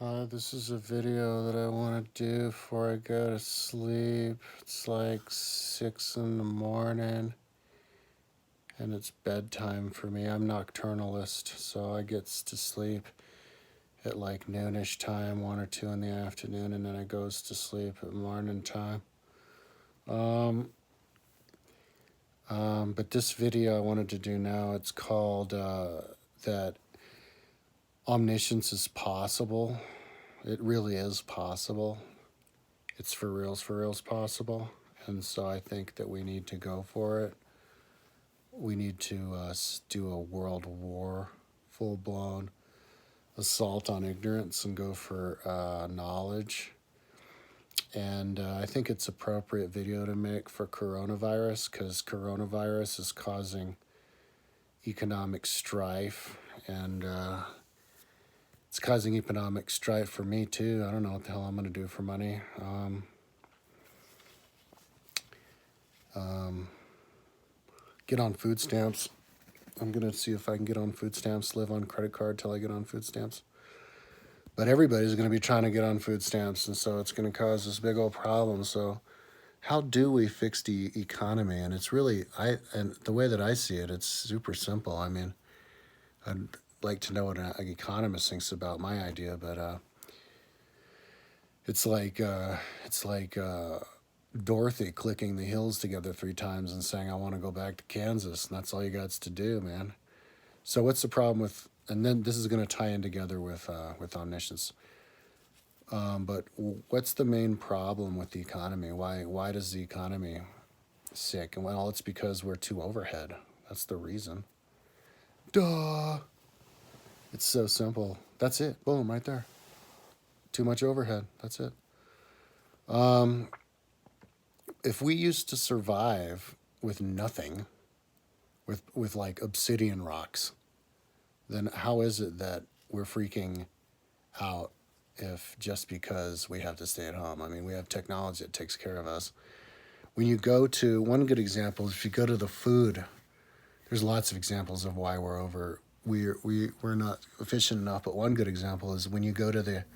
This is a video that I want to do before I go to sleep. It's like 6 in the morning and it's bedtime for me. I'm nocturnalist, so I get to sleep at like noonish time, 1 or 2 in the afternoon, and then I goes to sleep at morning time. But this video I wanted to do now, it's called that omniscience is possible. It really is possible. It's for reals possible. And so I think that we need to go for it. We need to do a world war, full-blown assault on ignorance and go for knowledge. And I think it's appropriate video to make for coronavirus because coronavirus is causing economic strife, and it's causing economic strife for me too. I don't know what the hell I'm going to do for money. Get on food stamps. I'm going to see if I can get on food stamps, live on credit card till I get on food stamps. But everybody's going to be trying to get on food stamps, and so it's going to cause this big old problem. So how do we fix the economy? And it's really, and the way that I see it, it's super simple. I mean, I'd like to know what an economist thinks about my idea, but it's like Dorothy clicking the heels together 3 times and saying, I want to go back to Kansas. And that's all you got to do, man. So what's the problem with, and then this is going to tie in together with omniscience. But what's the main problem with the economy? Why does the economy sick? And well, it's because we're too overhead. That's the reason. Duh. It's so simple. That's it. Boom, right there. Too much overhead. That's it. If we used to survive with nothing, with like obsidian rocks, then how is it that we're freaking out if just because we have to stay at home? I mean, we have technology that takes care of us. When you go to, one good example is if you go to the food, there's lots of examples of why we're not efficient enough, but one good example is when you go to the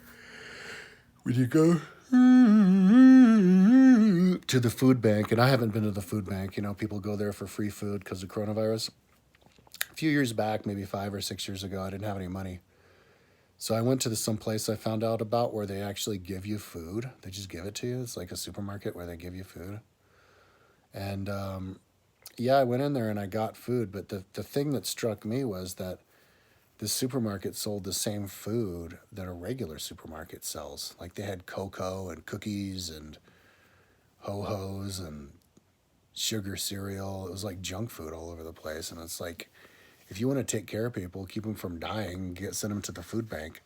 food bank, and I haven't been to the food bank. You know, people go there for free food because of coronavirus. A few years back, maybe 5 or 6 years ago, I didn't have any money. So I went to some place I found out about where they actually give you food. They just give it to you. It's like a supermarket where they give you food. And yeah, I went in there and I got food. But the thing that struck me was that the supermarket sold the same food that a regular supermarket sells. Like they had cocoa and cookies and ho-hos and sugar cereal. It was like junk food all over the place. And it's like, if you want to take care of people, keep them from dying, send them to the food bank,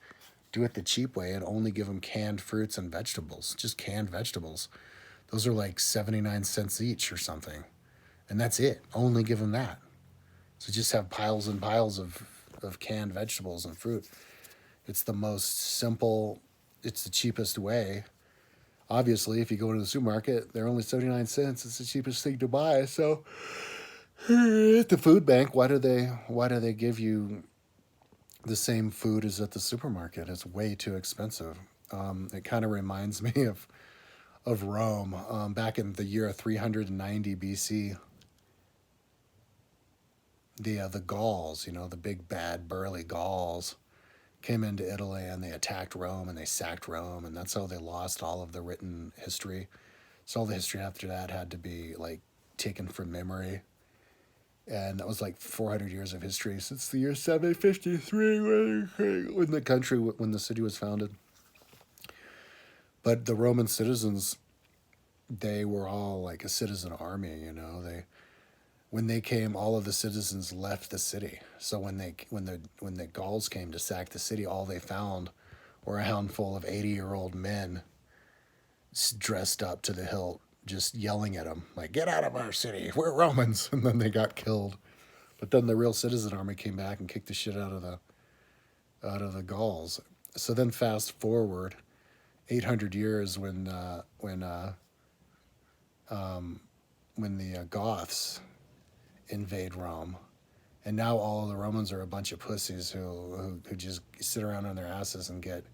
do it the cheap way and only give them canned fruits and vegetables, just canned vegetables. Those are like 79 cents each or something. And that's it. Only give them that. So just have piles and piles of canned vegetables and fruit. It's the most simple, it's the cheapest way. Obviously, if you go to the supermarket, they're only 79 cents. It's the cheapest thing to buy. So at the food bank, why do they give you the same food as at the supermarket? It's way too expensive. It kind of reminds me of Rome. Back in the year 390 BC, the Gauls, you know, the big bad burly Gauls, came into Italy and they attacked Rome and they sacked Rome, and that's how they lost all of the written history. So all the history after that had to be like taken from memory. And that was like 400 years of history since the year 753 when the city was founded. But the Roman citizens, they were all like a citizen army, you know. When they came, all of the citizens left the city. So when the Gauls came to sack the city, all they found were a handful of 80-year-old men dressed up to the hilt, just yelling at them, like, get out of our city, we're Romans. And then they got killed. But then the real citizen army came back and kicked the shit out of the Gauls. So then fast forward 800 years when the Goths invade Rome, and now all of the Romans are a bunch of pussies who just sit around on their asses and get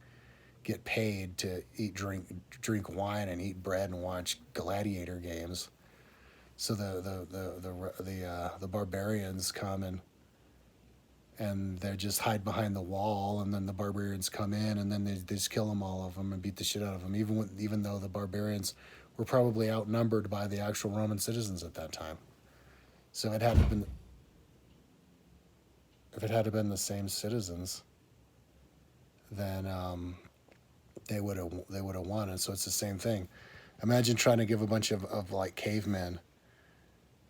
get paid to drink wine and eat bread and watch gladiator games. So the barbarians come and they just hide behind the wall, and then the barbarians come in, and then they just kill them, all of them, and beat the shit out of them, even though the barbarians were probably outnumbered by the actual Roman citizens at that time. So if it had been the same citizens, then they would have won. And so it's the same thing. Imagine trying to give a bunch of like cavemen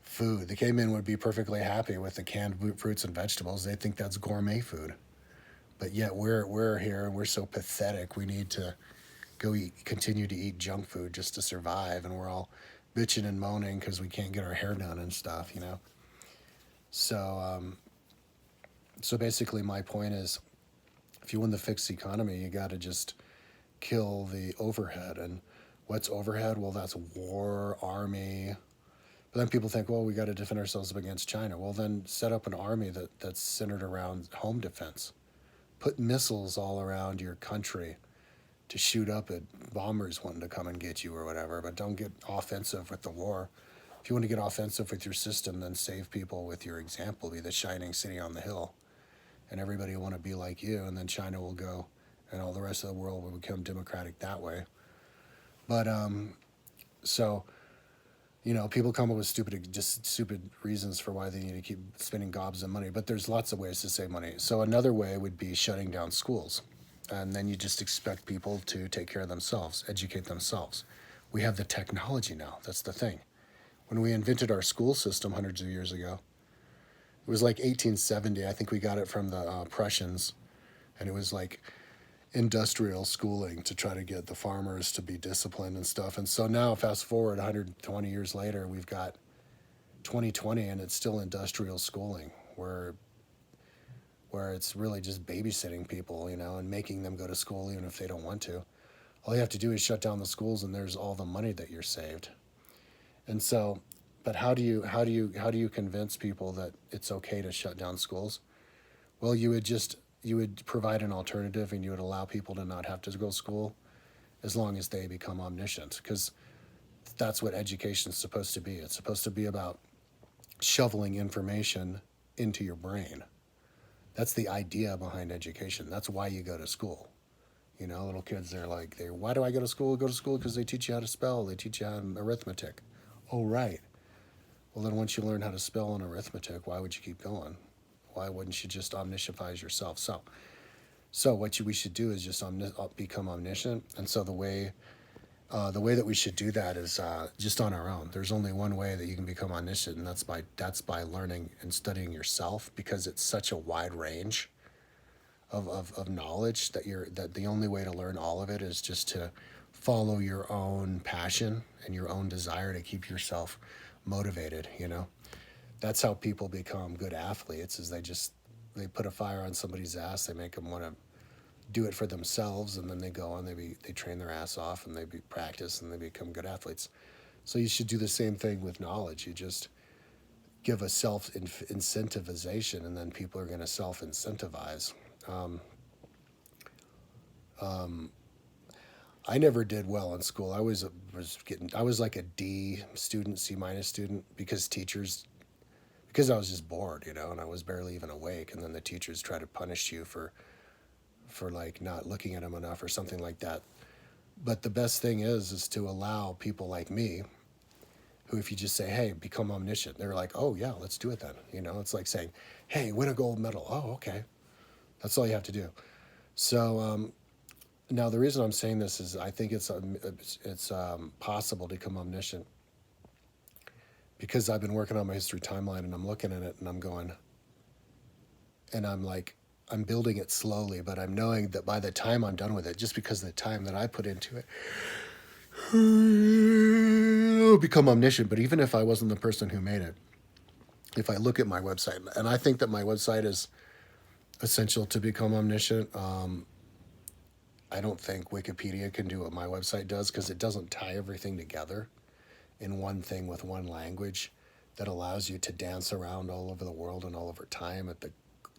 food. The cavemen would be perfectly happy with the canned fruits and vegetables. They think that's gourmet food. But yet we're here and we're so pathetic. We need to continue to eat junk food just to survive, and we're all bitching and moaning because we can't get our hair done and stuff, you know. So basically, my point is, if you want to fix the economy, you got to just kill the overhead. And what's overhead? Well, that's war, army. But then people think, well, we got to defend ourselves against China. Well, then set up an army that's centered around home defense. Put missiles all around your country to shoot up at bombers wanting to come and get you or whatever. But don't get offensive with the war. If you want to get offensive with your system, then save people with your example. Be the shining city on the hill. And everybody will want to be like you, and then China will go, and all the rest of the world will become democratic that way. But so, you know, people come up with stupid reasons for why they need to keep spending gobs of money. But there's lots of ways to save money. So another way would be shutting down schools, and then you just expect people to take care of themselves, educate themselves. We have the technology now. That's the thing. When we invented our school system hundreds of years ago, it was like 1870. I think we got it from the Prussians, and it was like industrial schooling to try to get the farmers to be disciplined and stuff. And so now, fast forward 120 years later, we've got 2020, and it's still industrial schooling where it's really just babysitting people, you know, and making them go to school even if they don't want to. All you have to do is shut down the schools, and there's all the money that you're saved. And so, but how do you convince people that it's okay to shut down schools? Well, you would provide an alternative, and you would allow people to not have to go to school as long as they become omniscient, because that's what education is supposed to be. It's supposed to be about shoveling information into your brain. That's the idea behind education. That's why you go to school. You know, little kids, why do I go to school? Go to school because they teach you how to spell. They teach you how arithmetic. Oh, right. Well, then once you learn how to spell and arithmetic, why would you keep going? Why wouldn't you just omniscientize yourself? So what we should do is just become omniscient. And so the way that we should do that is just on our own. There's only one way that you can become omniscient, and that's by learning and studying yourself, because it's such a wide range of knowledge that the only way to learn all of it is just to follow your own passion and your own desire to keep yourself motivated, you know. That's how people become good athletes, is they put a fire on somebody's ass, they make them want to do it for themselves, and then they go on, they train their ass off, and they practice, and they become good athletes. So you should do the same thing with knowledge. You just give a self-incentivization, and then people are going to self-incentivize. I never did well in school. I was like a D student, C minus student, because I was just bored, you know, and I was barely even awake, and then the teachers try to punish you for like not looking at them enough or something like that. But the best thing is to allow people like me, who, if you just say, hey, become omniscient, they're like, oh yeah, let's do it then. You know, it's like saying, hey, win a gold medal. Oh, okay. That's all you have to do. So now the reason I'm saying this is I think it's possible to become omniscient, because I've been working on my history timeline, and I'm looking at it, and I'm going, and I'm like, I'm building it slowly, but I'm knowing that by the time I'm done with it, just because of the time that I put into it, I'll become omniscient. But even if I wasn't the person who made it, if I look at my website, and I think that my website is essential to become omniscient, I don't think Wikipedia can do what my website does, because it doesn't tie everything together in one thing with one language that allows you to dance around all over the world and all over time at the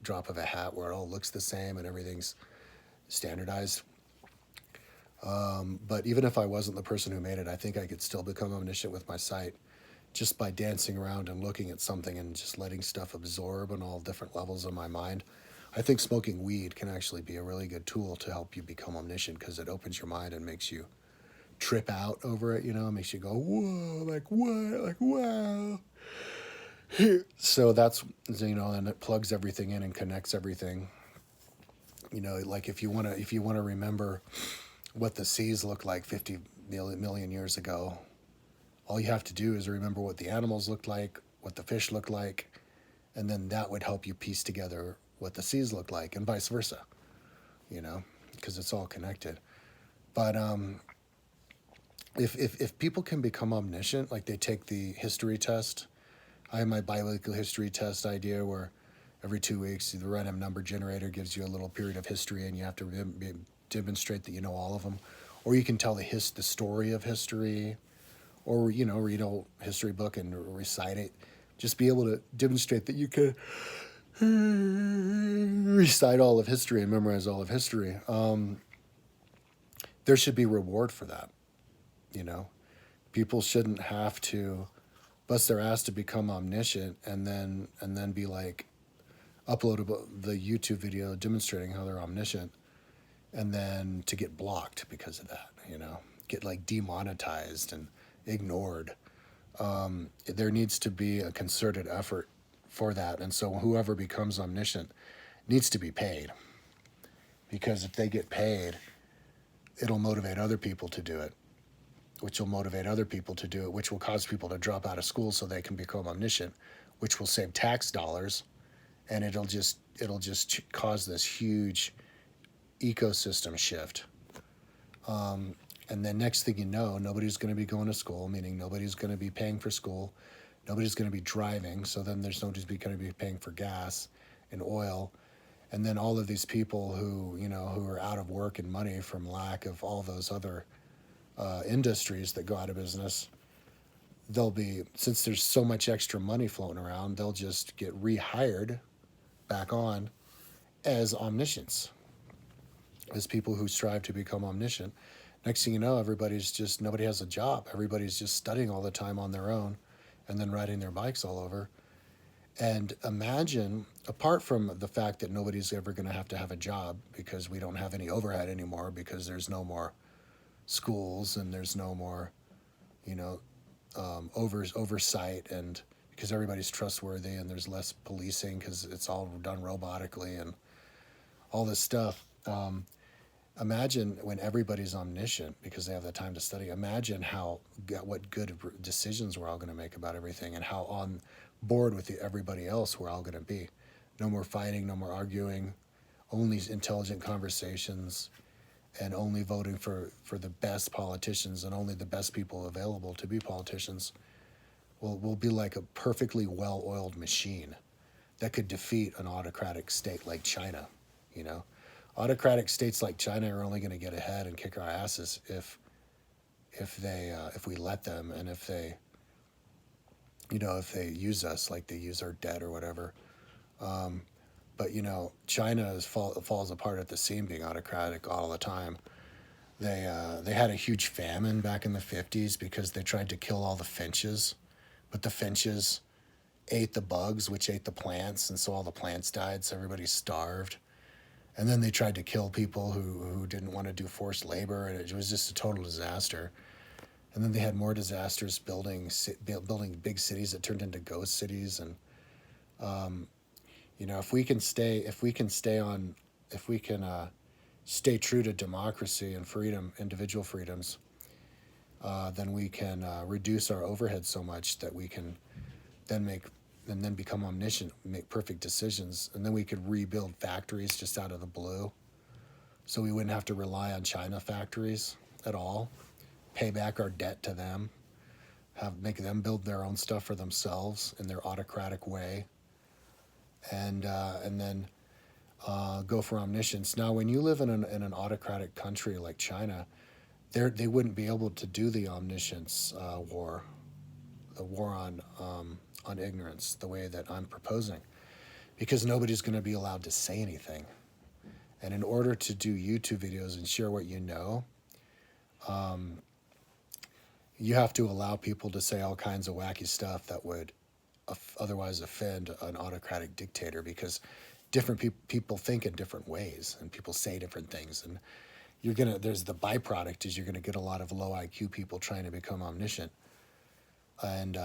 drop of a hat, where it all looks the same and everything's standardized. But even if I wasn't the person who made it, I think I could still become omniscient with my sight just by dancing around and looking at something and just letting stuff absorb on all different levels of my mind. I think smoking weed can actually be a really good tool to help you become omniscient because it opens your mind and makes you trip out over it, makes you go, whoa, like what, like wow. So that's, and it plugs everything in and connects everything. Like if you want to remember what the seas looked like 50 million years ago, all you have to do is remember what the animals looked like, what the fish looked like, and then that would help you piece together what the seas look like, and vice versa, because it's all connected. But if people can become omniscient, like they take the history test, I have my biweekly history test idea where every 2 weeks the random number generator gives you a little period of history, and you have to demonstrate that you know all of them, or you can tell the story of history, or read a history book and recite it. Just be able to demonstrate that you can recite all of history and memorize all of history. There should be reward for that. You know, people shouldn't have to bust their ass to become omniscient and then be like upload the YouTube video demonstrating how they're omniscient, and then to get blocked because of that. Get like demonetized and ignored. There needs to be a concerted effort for that, and so whoever becomes omniscient needs to be paid, because if they get paid, it'll motivate other people to do it, which will motivate other people to do it, which will cause people to drop out of school so they can become omniscient, which will save tax dollars, and it'll just cause this huge ecosystem shift. And then next thing you know, nobody's going to be going to school, meaning nobody's going to be paying for school, nobody's going to be driving, so then there's nobody's going to be paying for gas and oil, and then all of these people who are out of work and money from lack of all those other industries that go out of business, they'll be, since there's so much extra money floating around, they'll just get rehired back on as omniscients, as people who strive to become omniscient. Next thing you know, nobody has a job. Everybody's just studying all the time on their own and then riding their bikes all over. And imagine, apart from the fact that nobody's ever going to have a job because we don't have any overhead anymore, because there's no more schools and there's no more, oversight, and because everybody's trustworthy and there's less policing because it's all done robotically and all this stuff. Imagine when everybody's omniscient because they have the time to study. Imagine what good decisions we're all going to make about everything, and how on board with everybody else we're all going to be. No more fighting, no more arguing, only intelligent conversations, and only voting for the best politicians and only the best people available to be politicians. We'll be like a perfectly well-oiled machine that could defeat an autocratic state like China, Autocratic states like China are only going to get ahead and kick our asses if we let them, and if they use us like they use our debt or whatever. But China falls apart at the seam, being autocratic all the time. They had a huge famine back in the 50s because they tried to kill all the finches, but the finches ate the bugs, which ate the plants, and so all the plants died, so everybody starved. And then they tried to kill people who didn't want to do forced labor, and it was just a total disaster. And then they had more disasters building big cities that turned into ghost cities. And if we can stay true to democracy and freedom, individual freedoms, then we can reduce our overhead so much that we can then become omniscient, make perfect decisions, and then we could rebuild factories just out of the blue. So we wouldn't have to rely on China factories at all, pay back our debt to them, make them build their own stuff for themselves in their autocratic way, and then go for omniscience. Now, when you live in an autocratic country like China, they wouldn't be able to do the omniscience war, the war on ignorance, the way that I'm proposing, because nobody's going to be allowed to say anything. And in order to do YouTube videos and share what you know, You have to allow people to say all kinds of wacky stuff that would otherwise offend an autocratic dictator, because different people think in different ways and people say different things, and there's the byproduct is you're gonna get a lot of low IQ people trying to become omniscient, and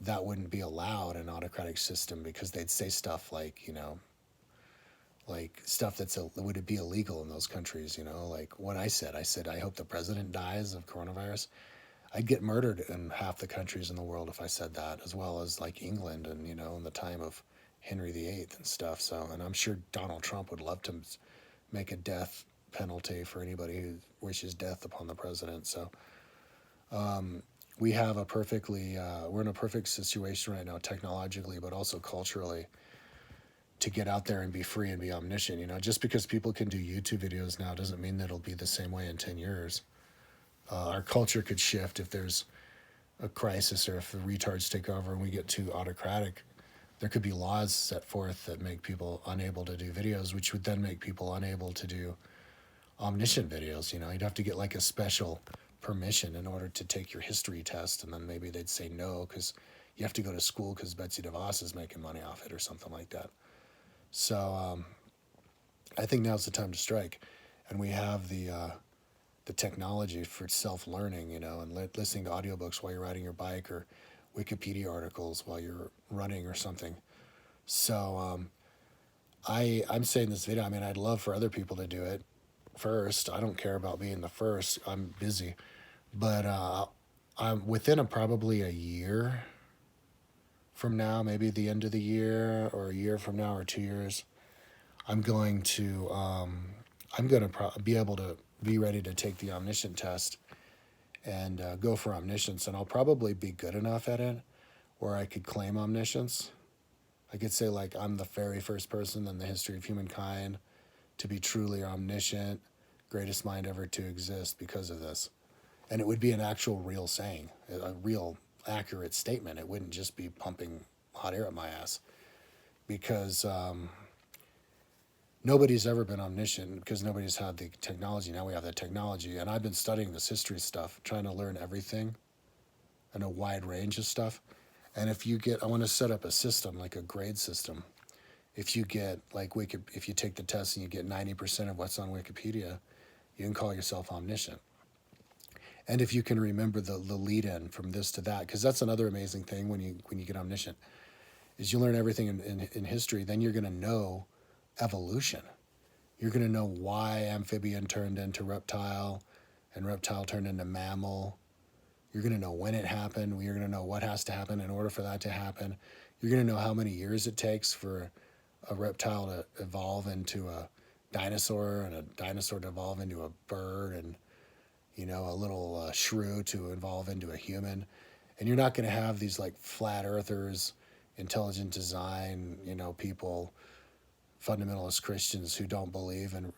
that wouldn't be allowed in an autocratic system, because they'd say stuff like, like stuff would it be illegal in those countries, like what I said I hope the president dies of coronavirus. I'd get murdered in half the countries in the world if I said that, as well as like England and, in the time of Henry VIII and stuff. So, and I'm sure Donald Trump would love to make a death penalty for anybody who wishes death upon the president. So, we have we're in a perfect situation right now, technologically, but also culturally, to get out there and be free and be omniscient. Just because people can do YouTube videos now doesn't mean that it'll be the same way in 10 years. Our culture could shift if there's a crisis, or if the retards take over and we get too autocratic. There could be laws set forth that make people unable to do videos, which would then make people unable to do omniscient videos. You'd have to get like a special permission in order to take your history test, and then maybe they'd say no because you have to go to school because Betsy DeVos is making money off it or something like that. So I think now's the time to strike, and we have the technology for self-learning, and listening to audiobooks while you're riding your bike, or Wikipedia articles while you're running or something. So I'm saying this video, I'd love for other people to do it first. I don't care about being the first. I'm busy. But I'm within probably a year from now, maybe the end of the year, or a year from now, or 2 years, I'm going to be able to be ready to take the omniscient test and go for omniscience. And I'll probably be good enough at it where I could claim omniscience. I could say, like, I'm the very first person in the history of humankind to be truly omniscient, greatest mind ever to exist because of this. And it would be an actual real saying, a real accurate statement. It wouldn't just be pumping hot air at my ass, because nobody's ever been omniscient, because nobody's had the technology. Now we have the technology, and I've been studying this history stuff, trying to learn everything and a wide range of stuff. And I want to set up a system, like a grade system. If you get if you take the test and you get 90% of what's on Wikipedia, you can call yourself omniscient. And if you can remember the lead-in from this to that, because that's another amazing thing when you get omniscient, is you learn everything in history. Then you're going to know evolution. You're going to know why amphibian turned into reptile, and reptile turned into mammal. You're going to know when it happened. You're going to know what has to happen in order for that to happen. You're going to know how many years it takes for a reptile to evolve into a dinosaur, and a dinosaur to evolve into a bird, and a little shrew to evolve into a human. And you're not going to have these like flat earthers, intelligent design, people, fundamentalist Christians who don't believe in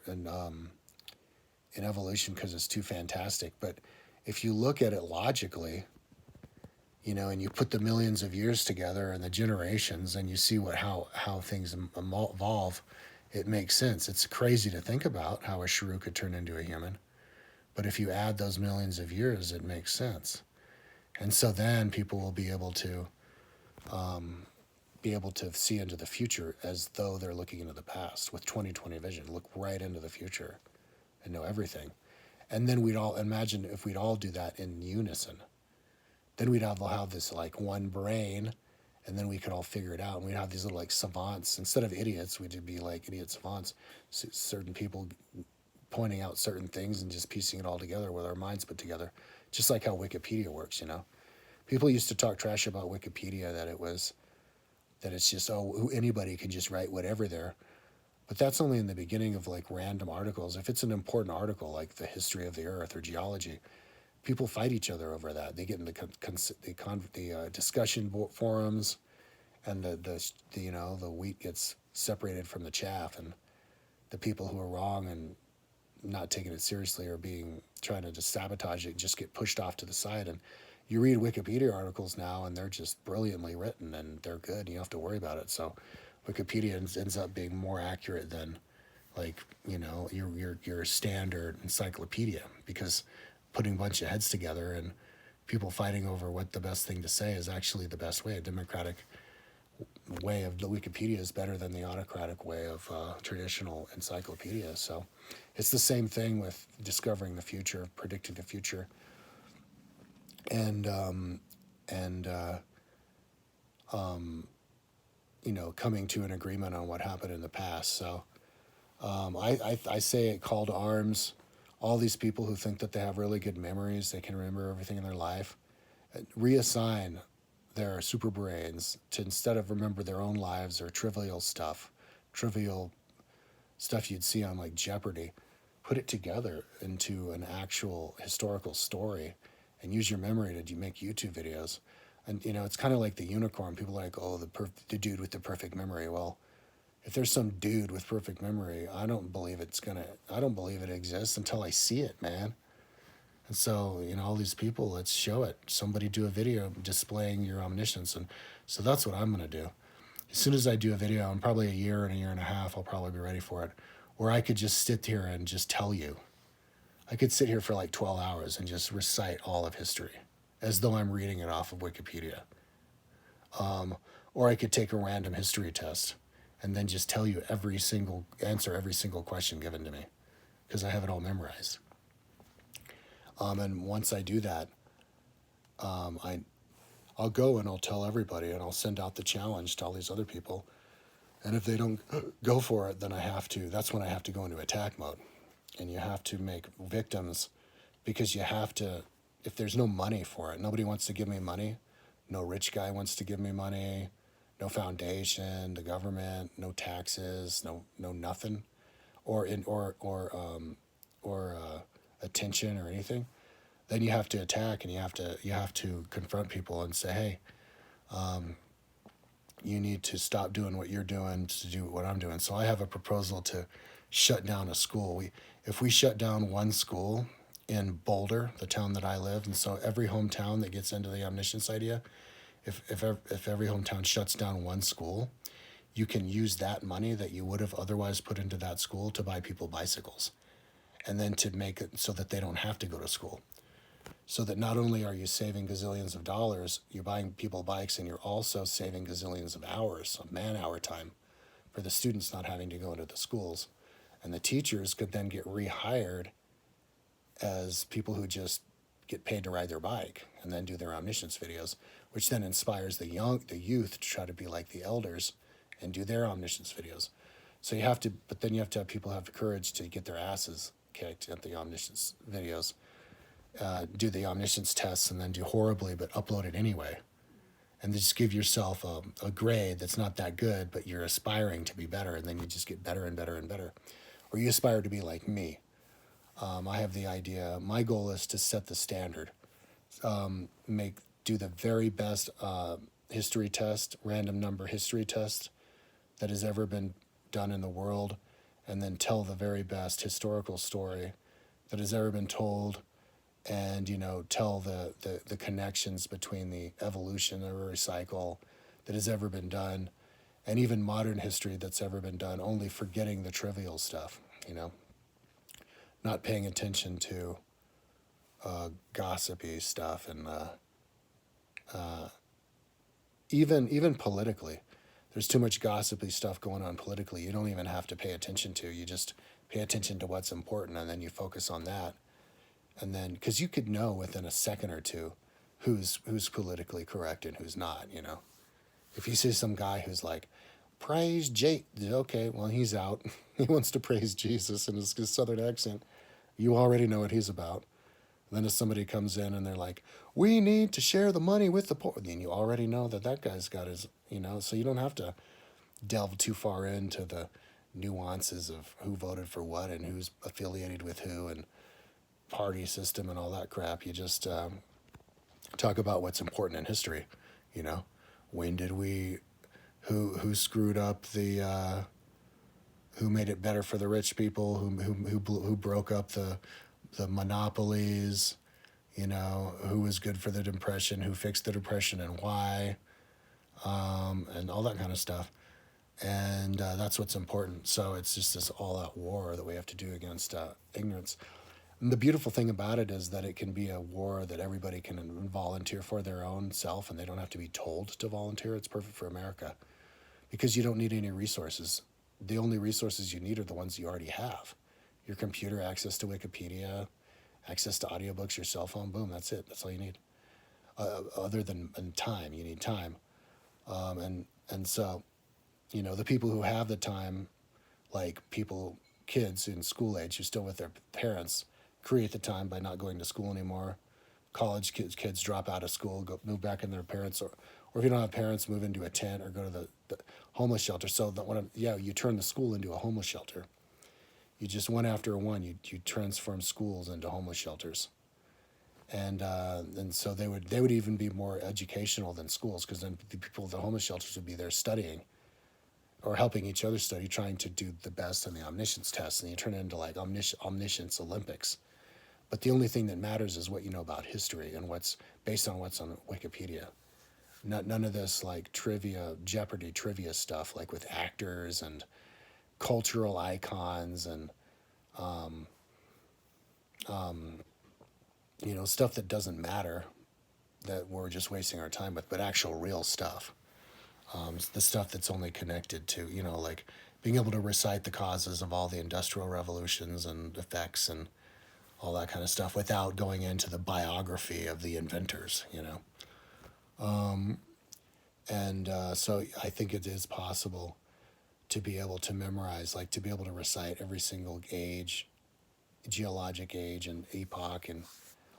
evolution because it's too fantastic. But if you look at it logically, and you put the millions of years together and the generations, and you see how things evolve, it makes sense. It's crazy to think about how a shrew could turn into a human. But if you add those millions of years, it makes sense. And so then people will be able to see into the future as though they're looking into the past with 20/20 vision. Look right into the future and know everything. And then we'd all imagine if we'd all do that in unison. Then we'd all have this like one brain, and then we could all figure it out. And we'd have these little like savants. Instead of idiots, we'd be like idiot savants. Certain people pointing out certain things and just piecing it all together with our minds put together. Just like how Wikipedia works, People used to talk trash about Wikipedia, that it's just, anybody can just write whatever there. But that's only in the beginning of like random articles. If it's an important article like the history of the earth or geology, people fight each other over that. They get in the discussion forums, and the wheat gets separated from the chaff, and the people who are wrong and not taking it seriously or trying to just sabotage it just get pushed off to the side. And you read Wikipedia articles now, and they're just brilliantly written, and they're good. You don't have to worry about it. So Wikipedia ends up being more accurate than your standard encyclopedia, because putting a bunch of heads together and people fighting over what the best thing to say is actually the best way. A democratic way of the Wikipedia is better than the autocratic way of traditional encyclopedia. So it's the same thing with discovering the future, predicting the future, and and coming to an agreement on what happened in the past. So I say it, call to arms. All these people who think that they have really good memories, they can remember everything in their life, reassign their super brains to, instead of remember their own lives or trivial stuff you'd see on like Jeopardy, put it together into an actual historical story and use your memory to make YouTube videos. And it's kind of like the unicorn. People are like, oh, the dude with the perfect memory. Well, if there's some dude with perfect memory, I don't believe it exists until I see it, man. And so, all these people, let's show it. Somebody do a video displaying your omniscience. And so that's what I'm going to do. As soon as I do a video, in probably a year and a half, I'll probably be ready for it, where I could just sit here and just tell you. I could sit here for like 12 hours and just recite all of history as though I'm reading it off of Wikipedia. Or I could take a random history test and then just tell you answer every single question given to me because I have it all memorized. And once I do that, I'll go and I'll tell everybody and I'll send out the challenge to all these other people. And if they don't go for it, then that's when I have to go into attack mode. And you have to make victims, because if there's no money for it, nobody wants to give me money. No rich guy wants to give me money. No foundation, the government, no taxes, no nothing, or attention or anything. Then you have to attack, and you have to confront people and say, hey, you need to stop doing what you're doing to do what I'm doing. So I have a proposal to shut down a school. If we shut down one school in Boulder, the town that I live, and so every hometown that gets into the omniscience idea, if every hometown shuts down one school, you can use that money that you would have otherwise put into that school to buy people bicycles, and then to make it so that they don't have to go to school. So that not only are you saving gazillions of dollars, you're buying people bikes, and you're also saving gazillions of hours of man-hour time for the students not having to go into the schools. And the teachers could then get rehired as people who just get paid to ride their bike and then do their omniscience videos, which then inspires the youth to try to be like the elders and do their omniscience videos. So then you have to have people have the courage to get their asses kicked at the omniscience videos, do the omniscience tests, and then do horribly, but upload it anyway. And just give yourself a grade that's not that good, but you're aspiring to be better, and then you just get better and better and better. Or you aspire to be like me. I have the idea, my goal is to set the standard. Do the very best history test, random number history test that has ever been done in the world, and then tell the very best historical story that has ever been told, and tell the connections between the evolutionary cycle that has ever been done, and even modern history that's ever been done, only forgetting the trivial stuff, not paying attention to gossipy stuff, and even politically. There's too much gossipy stuff going on politically. You don't even have to pay attention to. You just pay attention to what's important, and then you focus on that. And then, because you could know within a second or two who's politically correct and who's not, If you see some guy who's like, praise okay, well, he's out. He wants to praise Jesus in his southern accent. You already know what he's about. And then if somebody comes in and they're like, we need to share the money with the poor, then you already know that guy's got his, so you don't have to delve too far into the nuances of who voted for what and who's affiliated with who and party system and all that crap. You just talk about what's important in history. When did who screwed up who made it better for the rich people, who broke up the monopolies, who was good for the Depression, who fixed the Depression and why, and all that kind of stuff. And that's what's important. So it's just this all-out war that we have to do against ignorance. And the beautiful thing about it is that it can be a war that everybody can volunteer for their own self, and they don't have to be told to volunteer. It's perfect for America because you don't need any resources. The only resources you need are the ones you already have. Your computer, access to Wikipedia, access to audiobooks, your cell phone, boom, that's it. That's all you need. Other than time, you need time. And so, the people who have the time, like kids in school age who's still with their parents, create the time by not going to school anymore. College kids drop out of school, move back in their parents, or if you don't have parents, move into a tent or go to the homeless shelter. So that you turn the school into a homeless shelter. You just one after one, you transform schools into homeless shelters, and so they would even be more educational than schools, because then the people at the homeless shelters would be there studying or helping each other study, trying to do the best on the omniscience test, and you turn it into like omniscience Olympics. But the only thing that matters is what you know about history and what's based on what's on Wikipedia. None of this like trivia, Jeopardy trivia stuff, like with actors and cultural icons and stuff that doesn't matter, that we're just wasting our time with, but actual real stuff. The stuff that's only connected to, like being able to recite the causes of all the industrial revolutions and effects and all that kind of stuff without going into the biography of the inventors. So I think it is possible to be able to memorize, like to be able to recite every single age, geologic age and epoch and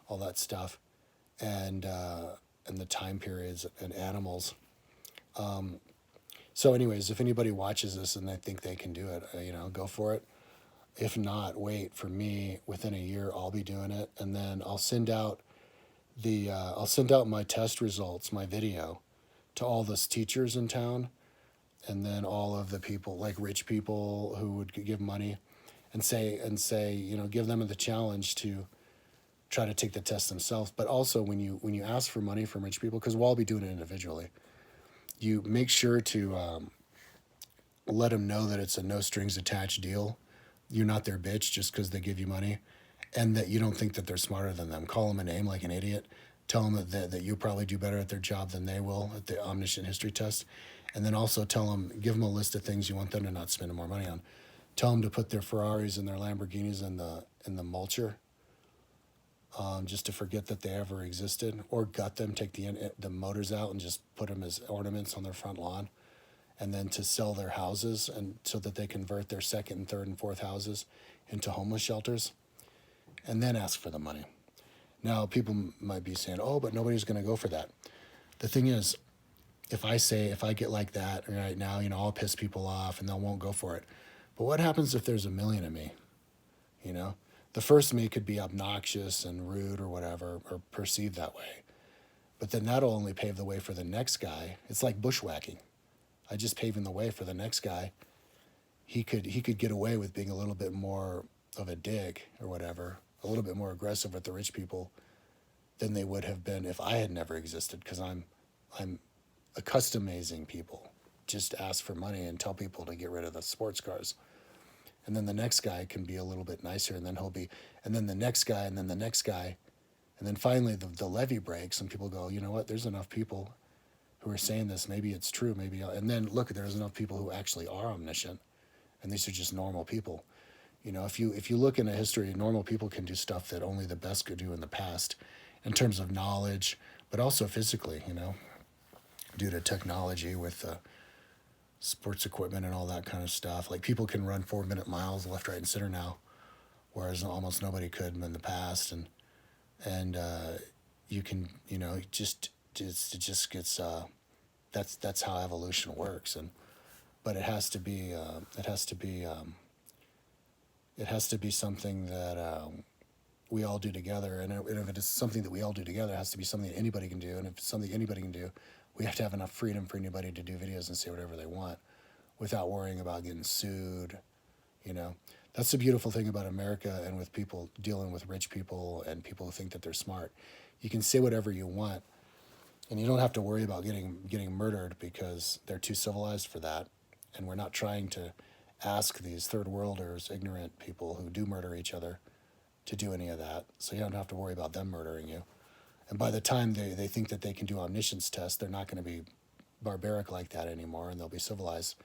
all that stuff, and the time periods and animals. So anyways, if anybody watches this and they think they can do it, go for it. If not, wait for me. Within a year, I'll be doing it, and then I'll send out my test results, my video, to all the teachers in town, and then all of the people, like rich people who would give money, and say, give them the challenge to try to take the test themselves. But also, when you ask for money from rich people, because we'll all be doing it individually, you make sure to let them know that it's a no strings attached deal. You're not their bitch just because they give you money, and that you don't think that they're smarter than them. Call them a name like an idiot. Tell them that you probably do better at their job than they will at the omniscient history test. And then also give them a list of things you want them to not spend more money on. Tell them to put their Ferraris and their Lamborghinis in the mulcher, just to forget that they ever existed, or gut them, take the motors out and just put them as ornaments on their front lawn, and then to sell their houses, and so that they convert their second and third and fourth houses into homeless shelters, and then ask for the money. Now, people might be saying, oh, but nobody's going to go for that. The thing is, if I get like that right now, I'll piss people off and they won't go for it. But what happens if there's 1 million of me? The first me could be obnoxious and rude or whatever, or perceived that way. But then that'll only pave the way for the next guy. It's like bushwhacking. I just paving the way for the next guy. He could get away with being a little bit more of a dick or whatever, a little bit more aggressive with the rich people than they would have been if I had never existed, because I'm a customizing people. Just ask for money and tell people to get rid of the sports cars. And then the next guy can be a little bit nicer, and then and then the next guy, and then the next guy. And then finally the levee breaks and people go, you know what, there's enough people who are saying this, maybe it's true, and then look, there's enough people who actually are omniscient, and these are just normal people. If you look into history, normal people can do stuff that only the best could do in the past, in terms of knowledge, but also physically, due to technology with sports equipment and all that kind of stuff. Like, people can run 4-minute miles left, right, and center now, whereas almost nobody could in the past. And you can, it just gets, that's how evolution works. But it has to be something that we all do together. And if it is something that we all do together, it has to be something that anybody can do. And if it's something anybody can do, we have to have enough freedom for anybody to do videos and say whatever they want without worrying about getting sued. That's the beautiful thing about America, and with people dealing with rich people and people who think that they're smart. You can say whatever you want, and you don't have to worry about getting murdered, because they're too civilized for that. And we're not trying to ask these third worlders, ignorant people who do murder each other, to do any of that. So you don't have to worry about them murdering you. And by the time they think that they can do omniscience tests, they're not going to be barbaric like that anymore, and they'll be civilized.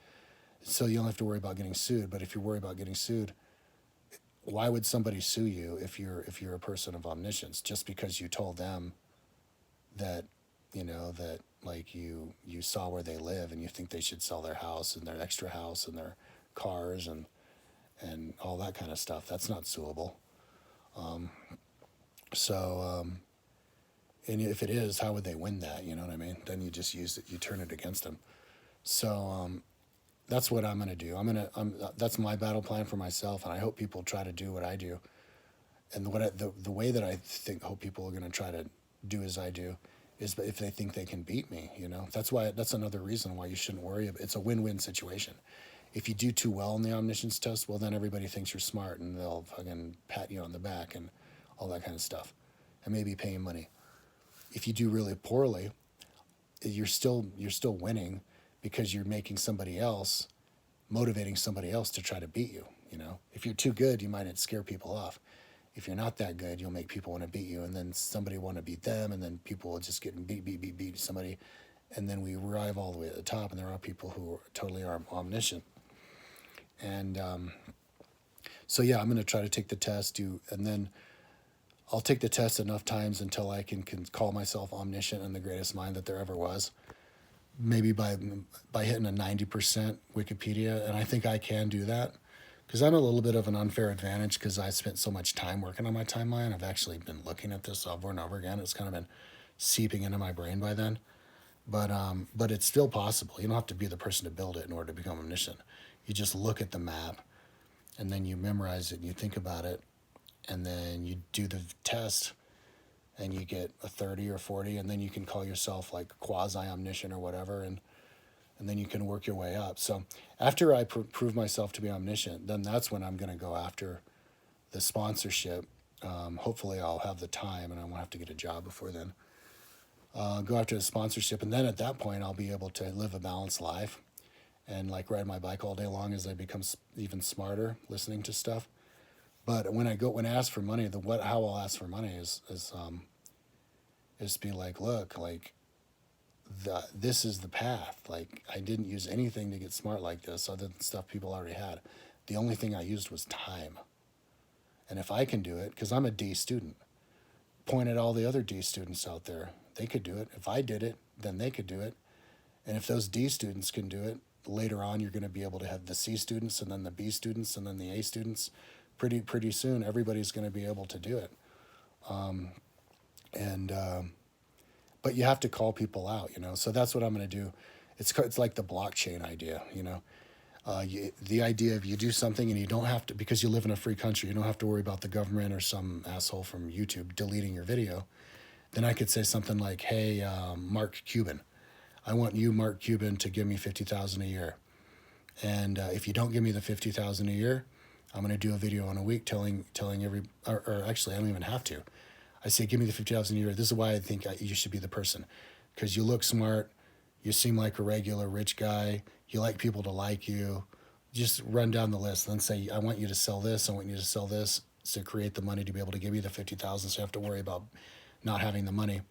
So you don't have to worry about getting sued. But if you worry about getting sued, why would somebody sue you if you're a person of omniscience just because you told them that, that like you saw where they live and you think they should sell their house and their extra house and their cars and all that kind of stuff? That's not suable. So and if it is, how would they win that? You know what I mean? Then you just use it, you turn it against them. So that's what I'm gonna do. That's my battle plan for myself, and I hope people try to do what I do. And the way that I hope people are gonna try to do as I do is if they think they can beat me. That's another reason why you shouldn't worry. It's a win-win situation. If you do too well in the omniscience test, well, then everybody thinks you're smart and they'll fucking pat you on the back and all that kind of stuff, and maybe pay you money. If you do really poorly, you're still winning because you're motivating somebody else to try to beat you. If you're too good, you might scare people off. If you're not that good, you'll make people want to beat you, and then somebody want to beat them, and then people will just get beat somebody, and then we arrive all the way at the top, and there are people who totally are omniscient. And so yeah, I'm going to try to take the test, and then I'll take the test enough times until I can call myself omniscient and the greatest mind that there ever was. Maybe by hitting a 90% Wikipedia, and I think I can do that because I'm a little bit of an unfair advantage because I spent so much time working on my timeline. I've actually been looking at this over and over again. It's kind of been seeping into my brain by then, but it's still possible. You don't have to be the person to build it in order to become omniscient. You just look at the map, and then you memorize it, and you think about it, and then you do the test, and you get a 30 or 40, and then you can call yourself like quasi-omniscient or whatever, and then you can work your way up. So after I prove myself to be omniscient, then that's when I'm going to go after the sponsorship. Hopefully I'll have the time, and I won't have to get a job before then. Go after the sponsorship, and then at that point I'll be able to live a balanced life and like ride my bike all day long as I become even smarter listening to stuff. But when I ask for money, how I'll ask for money is be like, look, like this is the path. Like I didn't use anything to get smart like this other than stuff people already had. The only thing I used was time. And if I can do it, because I'm a D student, point at all the other D students out there. They could do it. If I did it, then they could do it. And if those D students can do it, later on you're going to be able to have the C students and then the B students and then the A students. Pretty soon everybody's going to be able to do it. But you have to call people out, So that's what I'm going to do. It's like the blockchain idea, the idea of you do something and you don't have to, because you live in a free country, you don't have to worry about the government or some asshole from YouTube deleting your video. Then I could say something like, hey, Mark Cuban, I want you, Mark Cuban, to give me $50,000 a year. And if you don't give me the $50,000 a year, I'm going to do a video in a week telling or actually I don't even have to. I say, give me the $50,000 a year. This is why I think you should be the person, because you look smart, you seem like a regular rich guy, you like people to like you. Just run down the list, then say, I want you to sell this, I want you to sell this, to create the money to be able to give you the $50,000, so you have to worry about not having the money.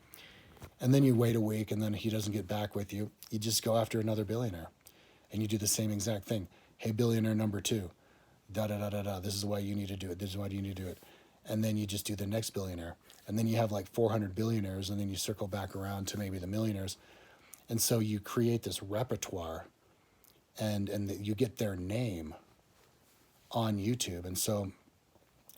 And then you wait a week, and then he doesn't get back with you. You just go after another billionaire, and you do the same exact thing. Hey, billionaire number 2, da-da-da-da-da, this is why you need to do it, this is why you need to do it. And then you just do the next billionaire. And then you have like 400 billionaires, and then you circle back around to maybe the millionaires. And so you create this repertoire, and you get their name on YouTube. And so,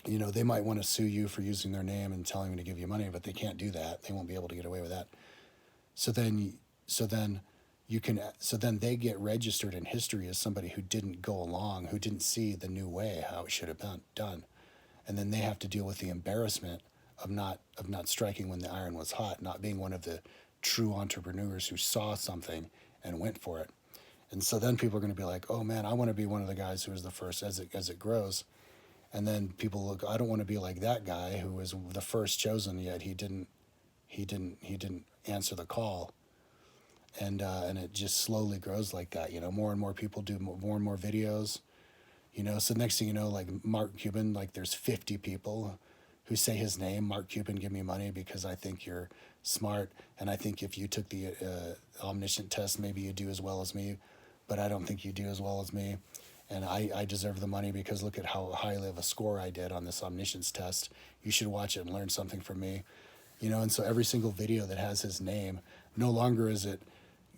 they might want to sue you for using their name and telling them to give you money, but they can't do that. They won't be able to get away with that. So then they get registered in history as somebody who didn't go along, who didn't see the new way, how it should have been done. And then they have to deal with the embarrassment of not striking when the iron was hot, not being one of the true entrepreneurs who saw something and went for it. And so then people are going to be like, oh man, I want to be one of the guys who was the first as it grows. And then people look, I don't want to be like that guy who was the first chosen, yet he didn't answer the call. And it just slowly grows like that. More and more people do more and more videos. So next thing you know, like Mark Cuban, like there's 50 people who say his name, Mark Cuban, give me money because I think you're smart, and I think if you took the omniscient test, maybe you do as well as me, but I don't think you do as well as me, and I deserve the money because look at how highly of a score I did on this omniscience test. You should watch it and learn something from me. And so every single video that has his name, no longer is it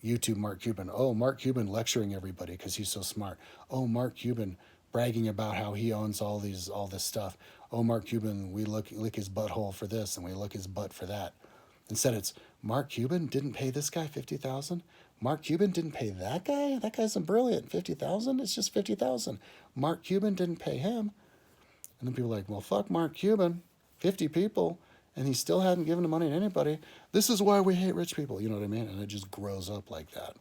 YouTube Mark Cuban. Oh, Mark Cuban lecturing everybody because he's so smart. Oh, Mark Cuban bragging about how he owns all this stuff. Oh, Mark Cuban, we lick his butthole for this and we lick his butt for that. Instead, it's Mark Cuban didn't pay this guy $50,000. Mark Cuban didn't pay that guy. That guy's brilliant. $50,000. It's just $50,000. Mark Cuban didn't pay him. And then people are like, well, fuck Mark Cuban. 50 people. And he still hadn't given the money to anybody. This is why we hate rich people. You know what I mean? And it just grows up like that.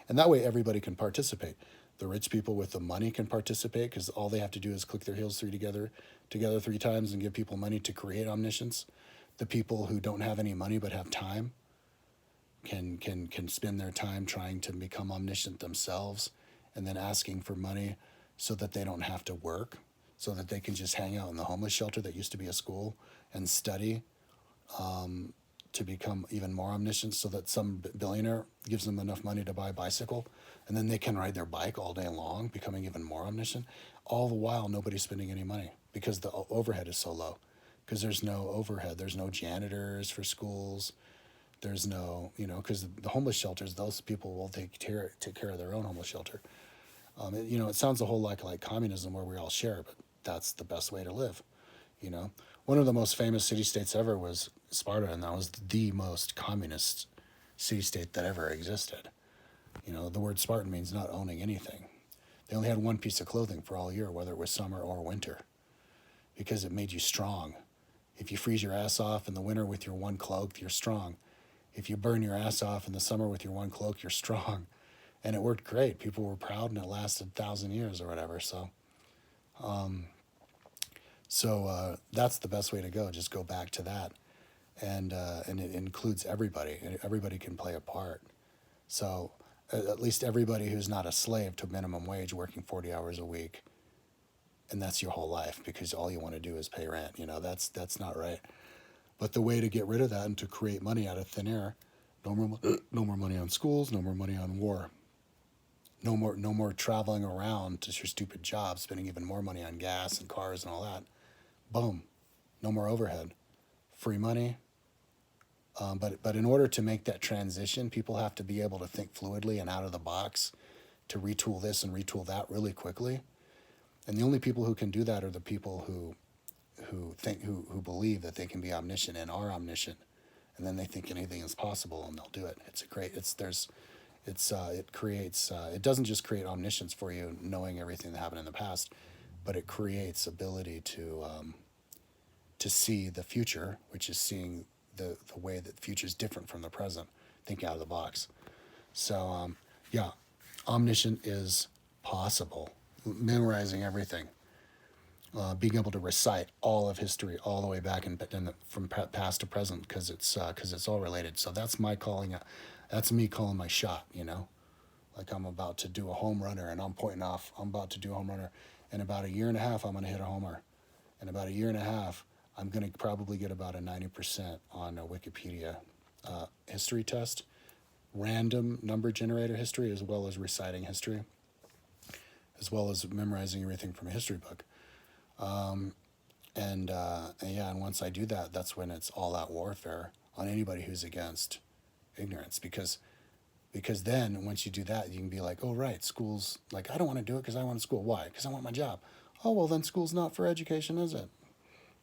And that way everybody can participate. The rich people with the money can participate because all they have to do is click their heels together 3 times and give people money to create omniscience. The people who don't have any money but have time can spend their time trying to become omniscient themselves and then asking for money so that they don't have to work, so that they can just hang out in the homeless shelter that used to be a school and study to become even more omniscient, so that some billionaire gives them enough money to buy a bicycle and then they can ride their bike all day long, becoming even more omniscient. All the while, nobody's spending any money because the overhead is so low. Because there's no overhead. There's no janitors for schools. There's no, because the homeless shelters, those people will take care of their own homeless shelter. It sounds a whole lot like communism where we all share, but that's the best way to live. One of the most famous city-states ever was Sparta, and that was the most communist city-state that ever existed. The word Spartan means not owning anything. They only had one piece of clothing for all year, whether it was summer or winter, because it made you strong. If you freeze your ass off in the winter with your one cloak, you're strong. If you burn your ass off in the summer with your one cloak, you're strong. And it worked great. People were proud, and it lasted 1,000 years or whatever. So that's the best way to go. Just go back to that. And it includes everybody. Everybody can play a part. So at least everybody who's not a slave to minimum wage working 40 hours a week, and that's your whole life because all you want to do is pay rent. That's not right. But the way to get rid of that and to create money out of thin air, no more money on schools, no more money on war, no more traveling around to your stupid job, spending even more money on gas and cars and all that. Boom, no more overhead, free money. But in order to make that transition, people have to be able to think fluidly and out of the box to retool this and retool that really quickly. And the only people who can do that are the people who believe that they can be omniscient and are omniscient, and then they think anything is possible and they'll do it. It doesn't just create omniscience for you, knowing everything that happened in the past, but it creates ability to see the future, which is seeing the way that the future is different from the present, thinking out of the box. So omniscient is possible. Memorizing everything, being able to recite all of history all the way back from past to present, because it's all related. So that's my calling. That's me calling my shot. Like I'm about to do a home runner, and I'm pointing off. I'm about to do a home runner. In about 1.5 years, I'm going to hit a homer. In about 1.5 years, I'm going to probably get about a 90% on a Wikipedia history test, random number generator history, as well as reciting history, as well as memorizing everything from a history book. And once I do that, that's when it's all-out warfare on anybody who's against ignorance. Because then, once you do that, you can be like, oh, right, school's, like, I don't want to do it because I want to school. Why? Because I want my job. Oh, well, then school's not for education, is it?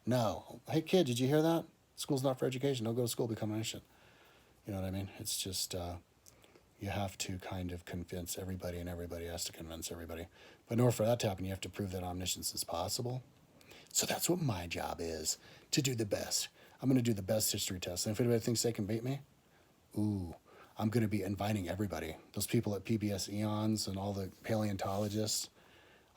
No. Hey, kid, did you hear that? School's not for education. Don't go to school, become omniscient. You know what I mean? It's just... you have to kind of convince everybody, and everybody has to convince everybody. But in order for that to happen, you have to prove that omniscience is possible. So that's what my job is, to do the best. I'm going to do the best history test. And if anybody thinks they can beat me, I'm going to be inviting everybody. Those people at PBS Eons and all the paleontologists,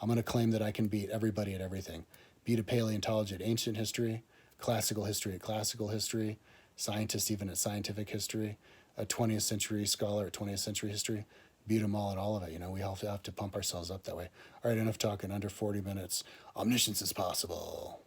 I'm going to claim that I can beat everybody at everything. Beat a paleontologist at ancient history, classical history at classical history, scientist even at scientific history, a 20th century scholar at 20th century history, beat them all at all of it. We have to pump ourselves up that way. All right, enough talking, under 40 minutes. Omniscience is possible.